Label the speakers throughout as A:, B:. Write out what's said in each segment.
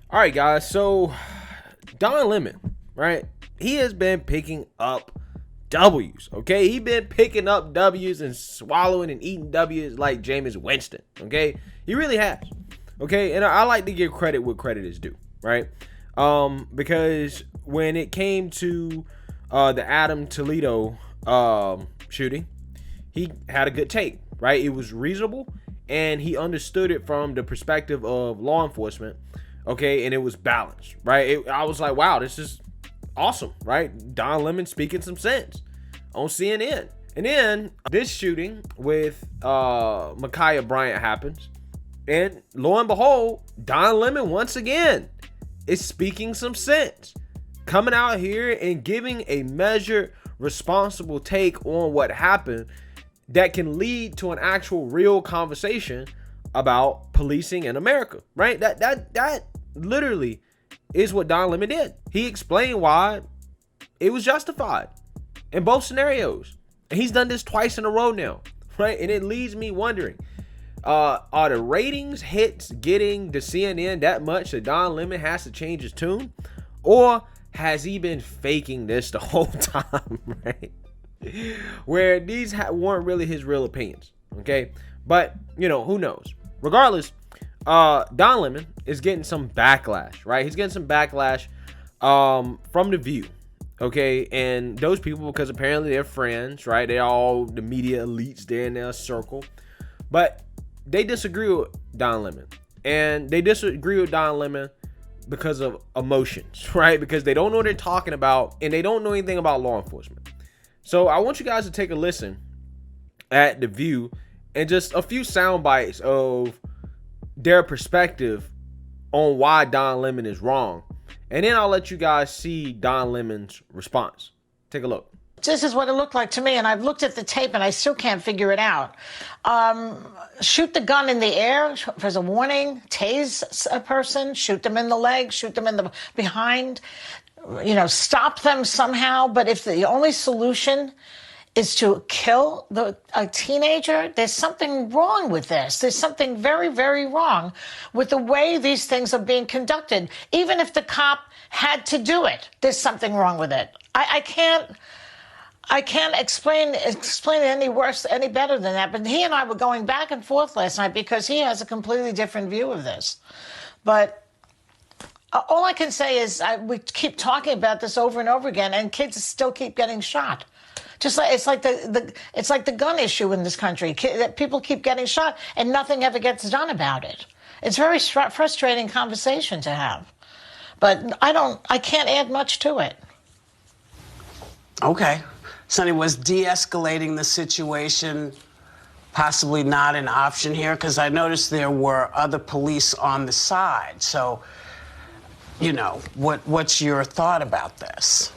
A: All right, guys. So Don Lemon, right? He has been picking up W's. Okay, he been picking up W's and swallowing and eating W's like Jameis Winston. Okay, he really has. Okay, and I like to give credit where credit is due, right? Because when it came to the Adam Toledo shooting, he had a good take, right? It was reasonable, and he understood it from the perspective of law enforcement. Okay, and it was balanced, right? I was like, wow, this is awesome, right? Don Lemon speaking some sense on CNN. And then this shooting with Makiyah Bryant happens, and lo and behold, Don Lemon once again is speaking some sense, coming out here and giving a measured, responsible take on what happened that can lead to an actual real conversation about policing in America, right? That literally is what Don Lemon did. He explained why it was justified in both scenarios. And he's done this twice in a row now, right? And it leaves me wondering, are the ratings hits getting the CNN that much that Don Lemon has to change his tune? Or has he been faking this the whole time, right? Where these weren't really his real opinions, okay? But, who knows? Regardless, Don Lemon is getting some backlash, right? He's getting some backlash from The View, okay? And those people, because apparently they're friends, right? They're all the media elites there in their circle. But they disagree with Don Lemon. And they disagree with Don Lemon because of emotions, right? Because they don't know what they're talking about, and they don't know anything about law enforcement. So I want you guys to take a listen at The View and just a few sound bites of their perspective on why Don Lemon is wrong. And then I'll let you guys see Don Lemon's response. Take a look.
B: This is what it looked like to me, and I've looked at the tape, and I still can't figure it out. Shoot the gun in the air as a warning, tase a person, shoot them in the leg, shoot them in the behind, stop them somehow. But if the only solution is to kill a teenager, there's something wrong with this. There's something very, very wrong with the way these things are being conducted. Even if the cop had to do it, there's something wrong with it. I can't explain it any better than that. But he and I were going back and forth last night because he has a completely different view of this. But all I can say is we keep talking about this over and over again, and kids still keep getting shot. Just like it's like the gun issue in this country. People keep getting shot, and nothing ever gets done about it. It's a very frustrating conversation to have. But I can't add much to it.
C: Okay. Sonny, was de-escalating the situation possibly not an option here? Because I noticed there were other police on the side. So, what's your thought about this?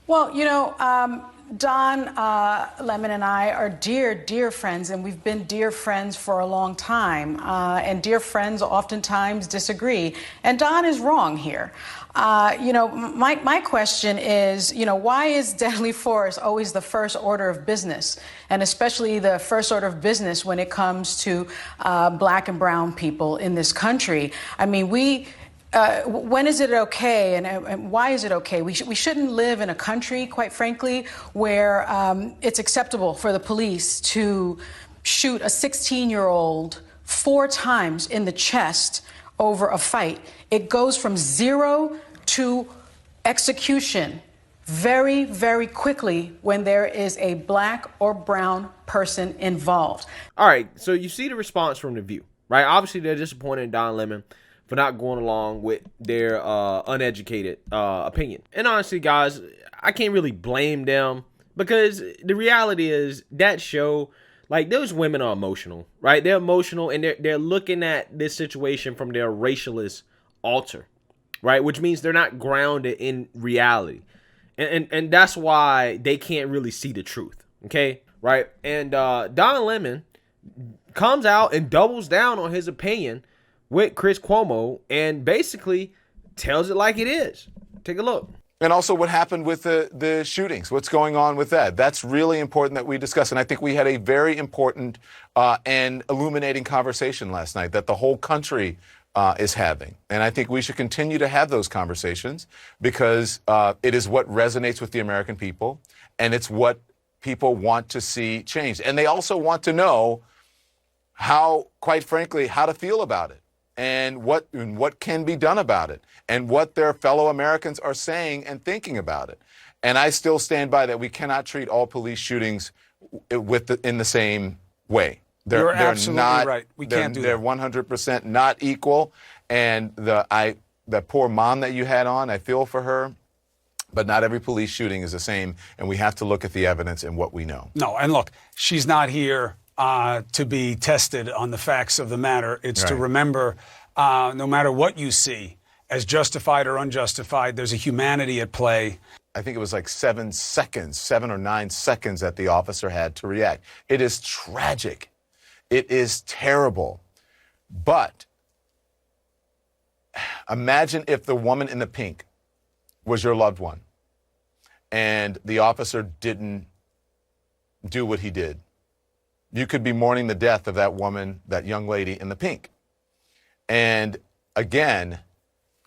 D: Well, Don Lemon and I are dear, dear friends, and we've been dear friends for a long time. And dear friends oftentimes disagree. And Don is wrong here. My question is, why is deadly force always the first order of business? And especially the first order of business when it comes to black and brown people in this country. I mean, when is it okay, and why is it okay? We shouldn't live in a country, quite frankly, where it's acceptable for the police to shoot a 16-year-old 4 times in the chest over a fight. It goes from zero to execution very, very quickly when there is a black or brown person involved.
A: All right, so you see the response from The View, right? Obviously, they're disappointed in Don Lemon for not going along with their uneducated opinion. And honestly, guys, I can't really blame them, because the reality is that show, like, those women are emotional, right? They're emotional, and they're looking at this situation from their racialist altar, right? Which means they're not grounded in reality. And that's why they can't really see the truth, okay? Right? And Don Lemon comes out and doubles down on his opinion with Chris Cuomo and basically tells it like it is. Take a look.
E: And also what happened with the shootings. What's going on with that? That's really important that we discuss. And I think we had a very important and illuminating conversation last night that the whole country is having. And I think we should continue to have those conversations because it is what resonates with the American people, and it's what people want to see changed. And they also want to know how, quite frankly, how to feel about it and what can be done about it and what their fellow Americans are saying and thinking about it. And I still stand by that we cannot treat all police shootings in the same way.
F: You're absolutely right. We can't do that.
E: They're 100% not equal. And the poor mom that you had on, I feel for her. But not every police shooting is the same, and we have to look at the evidence and what we know.
F: No, and look, she's not here to be tested on the facts of the matter. It's to remember, no matter what you see, as justified or unjustified, there's a humanity at play.
E: I think it was like 7 or 9 seconds that the officer had to react. It is tragic. It is terrible. But imagine if the woman in the pink was your loved one and the officer didn't do what he did. You could be mourning the death of that woman, that young lady in the pink. And again,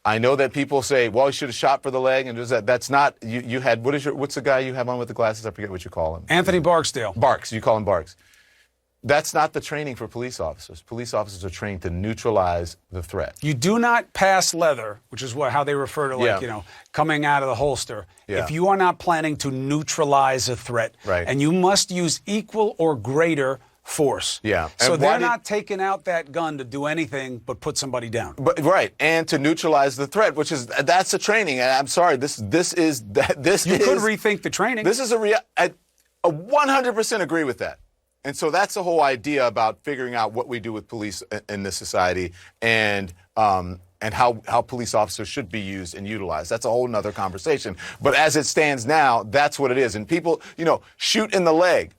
E: I know that people say, well, he should have shot for the leg, and that's not, you had, what's the guy you have on with the glasses? I forget what you call him.
F: Anthony Barksdale.
E: Barks, you call him Barks. That's not the training for police officers. Police officers are trained to neutralize the threat.
F: You do not pass leather, which is how they refer to, coming out of the holster, if you are not planning to neutralize a threat.
E: Right.
F: And you must use equal or greater force.
E: Yeah.
F: So they're not taking out that gun to do anything but put somebody down.
E: But right, and to neutralize the threat, that's the training. And I'm sorry, this is.
F: You could rethink the training.
E: This is I 100% agree with that. And so that's the whole idea about figuring out what we do with police in this society and how police officers should be used and utilized. That's a whole nother conversation. But as it stands now, that's what it is. And people, shoot in the leg.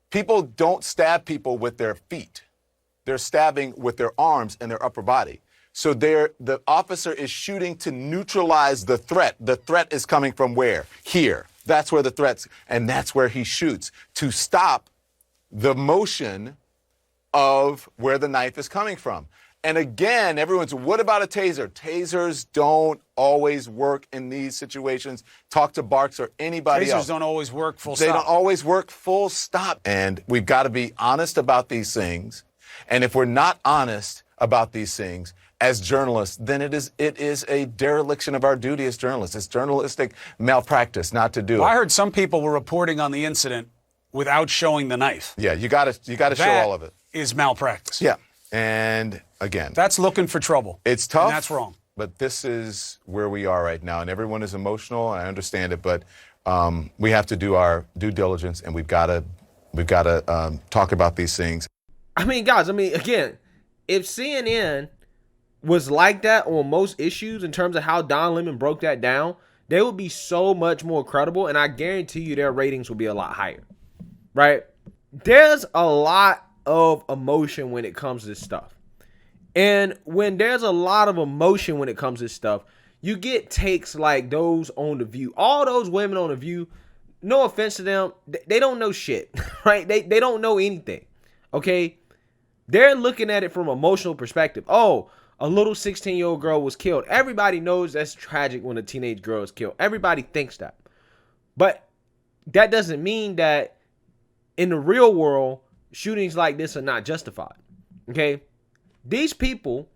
E: People don't stab people with their feet. They're stabbing with their arms and their upper body. So the officer is shooting to neutralize the threat. The threat is coming from where? Here. That's where the threat's, and that's where he shoots to stop the motion of where the knife is coming from. And again, everyone's, what about a taser? Tasers don't always work in these situations. Talk to Barks or anybody else.
F: Tasers don't always work full stop.
E: They don't always work full stop. And we've got to be honest about these things. And if we're not honest about these things, as journalists, then it is a dereliction of our duty as journalists. It's journalistic malpractice not to do it.
F: I heard some people were reporting on the incident without showing the knife.
E: Yeah, you got to show all of it.
F: Is malpractice.
E: Yeah, and again,
F: that's looking for trouble.
E: It's tough.
F: And that's wrong.
E: But this is where we are right now, and everyone is emotional. And I understand it, but we have to do our due diligence, and we've got to talk about these things.
A: I mean, guys. Again, if CNN was like that on most issues in terms of how Don Lemon broke that down, they would be so much more credible, and I guarantee you their ratings would be a lot higher, right? There's a lot of emotion when it comes to this stuff. And when there's a lot of emotion when it comes to this stuff, you get takes like those on The View. All those women on The View, no offense to them, they don't know shit, right? They don't know anything, okay? They're looking at it from an emotional perspective. Oh, a little 16-year-old girl was killed. Everybody knows that's tragic when a teenage girl is killed. Everybody thinks that. But that doesn't mean that in the real world, shootings like this are not justified. Okay? These people,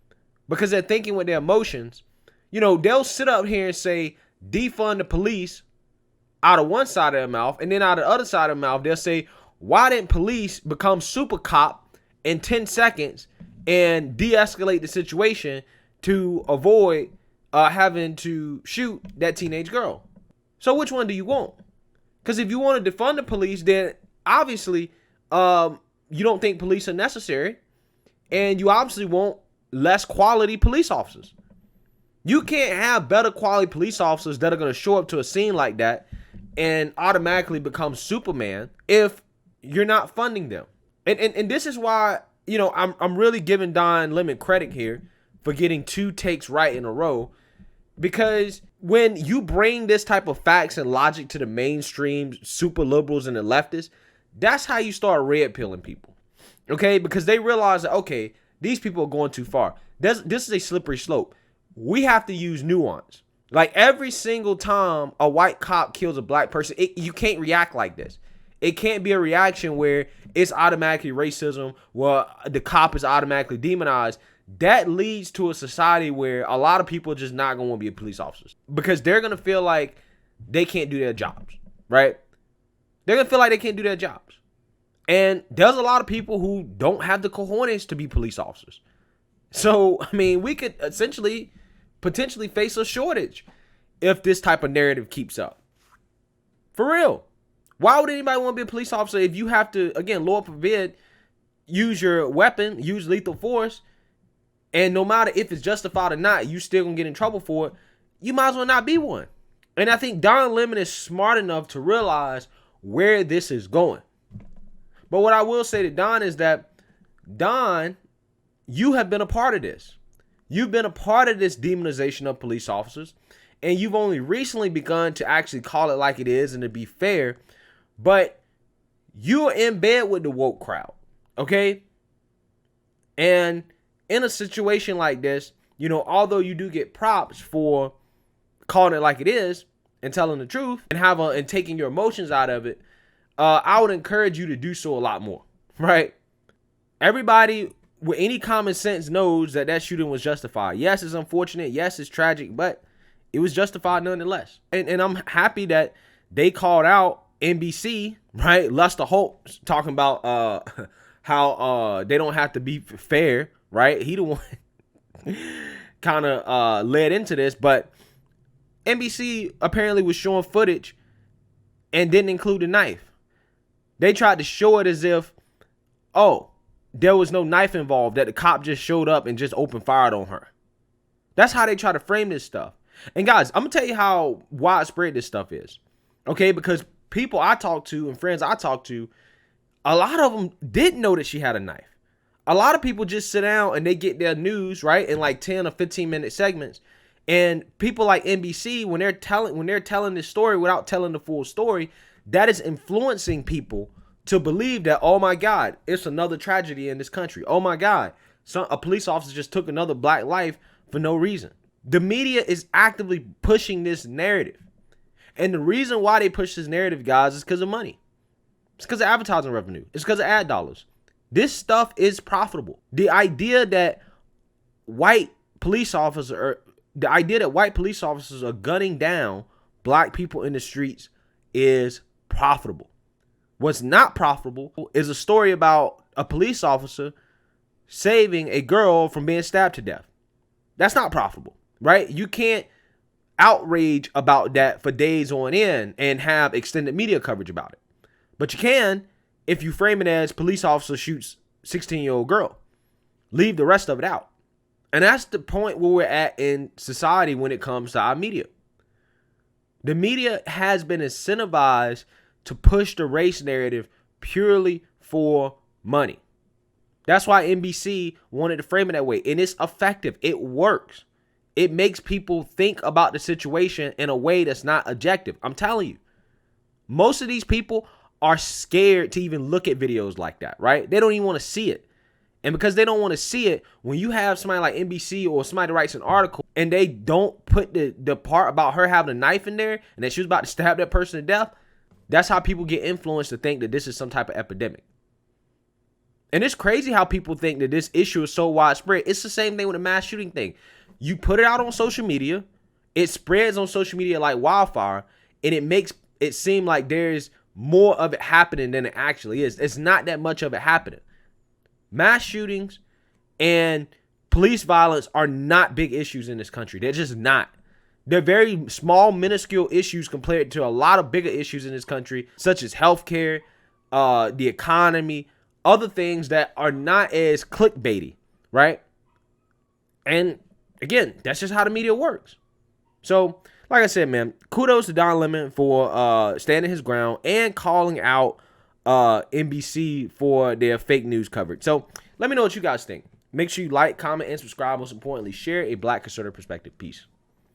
A: because they're thinking with their emotions, they'll sit up here and say, defund the police out of one side of their mouth, and then out of the other side of their mouth, they'll say, why didn't police become super cop in 10 seconds and de-escalate the situation to avoid having to shoot that teenage girl? So which one do you want? Because if you want to defund the police, then obviously you don't think police are necessary, and you obviously want less quality police officers. You can't have better quality police officers that are going to show up to a scene like that and automatically become Superman if you're not funding them. And this is why, I'm really giving Don Lemon credit here for getting 2 takes right in a row, because when you bring this type of facts and logic to the mainstream super liberals and the leftists, that's how you start red pilling people. Okay? Because they realize that, okay, these people are going too far. This is a slippery slope. We have to use nuance. Like every single time a white cop kills a black person, you can't react like this. It can't be a reaction where it's automatically racism, where the cop is automatically demonized. That leads to a society where a lot of people are just not going to want to be police officers because they're going to feel like they can't do their jobs, right? They're going to feel like they can't do their jobs. And there's a lot of people who don't have the cojones to be police officers. So, I mean, we could essentially potentially face a shortage if this type of narrative keeps up. For real. Why would anybody want to be a police officer if you have to, again, Lord forbid, use your weapon, use lethal force, and no matter if it's justified or not, you still gonna get in trouble for it? You might as well not be one. And I think Don Lemon is smart enough to realize where this is going. But what I will say to Don is that, Don, you have been a part of this. You've been a part of this demonization of police officers, and you've only recently begun to actually call it like it is and to be fair. But you're in bed with the woke crowd, okay? And in a situation like this, you know, although you do get props for calling it like it is and telling the truth and taking your emotions out of it, I would encourage you to do so a lot more, right? Everybody with any common sense knows that shooting was justified. Yes, it's unfortunate. Yes, it's tragic, but it was justified nonetheless. And I'm happy that they called out NBC, right? Lester Holt talking about how they don't have to be fair, right? He the one kind of led into this, but NBC apparently was showing footage and didn't include the knife. They tried to show it as if, oh, there was no knife involved, that the cop just showed up and just opened fire on her. That's how they try to frame this stuff. And guys, I'm going to tell you how widespread this stuff is. Okay, because people I talk to and friends I talk to, a lot of them didn't know that she had a knife. A lot of people just sit down and they get their news, right, in like 10 or 15-minute segments. And people like NBC, when they're telling this story without telling the full story, that is influencing people to believe that, oh my God, it's another tragedy in this country. Oh my God, a police officer just took another black life for no reason. The media is actively pushing this narrative. And the reason why they push this narrative, guys, is because of money. It's because of advertising revenue. It's because of ad dollars. This stuff is profitable. The idea that white police officers are gunning down black people in the streets is profitable. What's not profitable is a story about a police officer saving a girl from being stabbed to death. That's not profitable, right? You can't outrage about that for days on end and have extended media coverage about it. But you can if you frame it as police officer shoots 16-year-old girl. Leave the rest of it out. And that's the point where we're at in society when it comes to our media. The media has been incentivized to push the race narrative purely for money. That's why NBC wanted to frame it that way. And it's effective. It works. It makes people think about the situation in a way that's not objective. I'm telling you, most of these people are scared to even look at videos like that, right? They don't even want to see it. And because they don't want to see it, when you have somebody like NBC or somebody that writes an article and they don't put the part about her having a knife in there and that she was about to stab that person to death, that's how people get influenced to think that this is some type of epidemic. And it's crazy how people think that this issue is so widespread. It's the same thing with the mass shooting thing. You put it out on social media, it spreads on social media like wildfire, and it makes it seem like there's more of it happening than it actually is. It's not that much of it happening. Mass shootings and police violence are not big issues in this country. They're just not. They're very small, minuscule issues compared to a lot of bigger issues in this country, such as healthcare, the economy, other things that are not as clickbaity, right? And again, that's just how the media works. So, like I said, man, kudos to Don Lemon for standing his ground and calling out NBC for their fake news coverage. So, let me know what you guys think. Make sure you like, comment, and subscribe. Most importantly, share a Black conservative perspective. Peace.